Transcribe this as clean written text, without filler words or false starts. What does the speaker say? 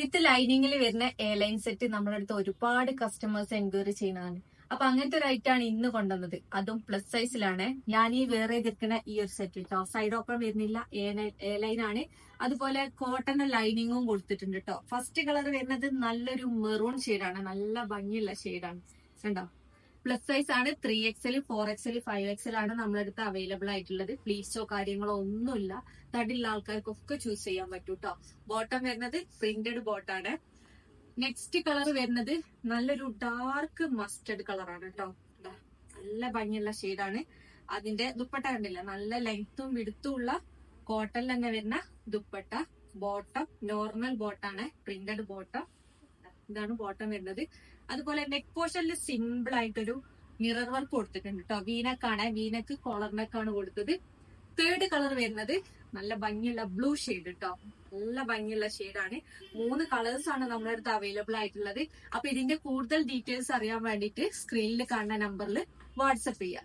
വിത്ത് ലൈനിങ്ങിൽ വരുന്ന A line set നമ്മുടെ അടുത്ത് ഒരുപാട് കസ്റ്റമേഴ്സ് എൻക്വയറി ചെയ്യുന്നതാണ്. അപ്പൊ അങ്ങനത്തെ ഒരു ഐറ്റാണ് ഇന്ന് കൊണ്ടുവന്നത്. അതും പ്ലസ് സൈസിലാണ്. ഞാൻ ഈ വേറെ എതിർക്കുന്ന ഈ ഒരു സെറ്റ് കേട്ടോ. സൈഡ് ഓപ്പൺ വരുന്നില്ല, എ ലൈൻ ആണ്. അതുപോലെ കോട്ടൺ ലൈനിങ്ങും കൊടുത്തിട്ടുണ്ട് കേട്ടോ. ഫസ്റ്റ് കളർ വരുന്നത് നല്ലൊരു മെറൂൺ ഷെയ്ഡാണ്, നല്ല ഭംഗിയുള്ള ഷെയ്ഡാണ്. കണ്ടോ, പ്ലസ് സൈസ് ആണ്. 3XL, 4XL, 5XL ആണ് നമ്മുടെ അടുത്ത് അവൈലബിൾ ആയിട്ടുള്ളത്. പ്ലീസോ കാര്യങ്ങളോ ഒന്നുമില്ല. തടിയുള്ള ആൾക്കാർക്കൊക്കെ ചൂസ് ചെയ്യാൻ പറ്റൂ കേട്ടോ. ബോട്ടം വരുന്നത് പ്രിന്റഡ് ബോട്ടാണ്. നെക്സ്റ്റ് കളർ വരുന്നത് നല്ലൊരു ഡാർക്ക് മസ്റ്റർഡ് കളറാണ് കേട്ടോ. നല്ല ഭംഗിയുള്ള ഷെയ്ഡാണ്. അതിന്റെ ദുപ്പട്ട കണ്ടില്ല, നല്ല ലെങ്ത്തും വിടുത്തും ഉള്ള കോട്ടൺ തന്നെ വരുന്ന ദുപ്പട്ട. ബോട്ടം നോർമൽ ബോട്ടാണ്, പ്രിന്റഡ് ബോട്ടം. ഇതാണ് ബോട്ടം വരുന്നത്. അതുപോലെ നെക്ക് പോർഷനിൽ സിമ്പിൾ ആയിട്ടൊരു മിറർ വർക്ക് കൊടുത്തിട്ടുണ്ട് കേട്ടോ. വീനക്കാണ്, വീനക്ക് കോളർ നെക്കാണ് കൊടുത്തത്. തേർഡ് കളർ വരുന്നത് നല്ല ഭംഗിയുള്ള ബ്ലൂ ഷെയ്ഡ് കേട്ടോ. നല്ല ഭംഗിയുള്ള ഷെയ്ഡാണ്. 3 കളേഴ്സ് ആണ് നമ്മുടെ അടുത്ത് അവൈലബിൾ ആയിട്ടുള്ളത്. അപ്പൊ ഇതിന്റെ കൂടുതൽ ഡീറ്റെയിൽസ് അറിയാൻ വേണ്ടിയിട്ട് സ്ക്രീനിൽ കാണുന്ന നമ്പറിൽ വാട്സപ്പ് ചെയ്യാം.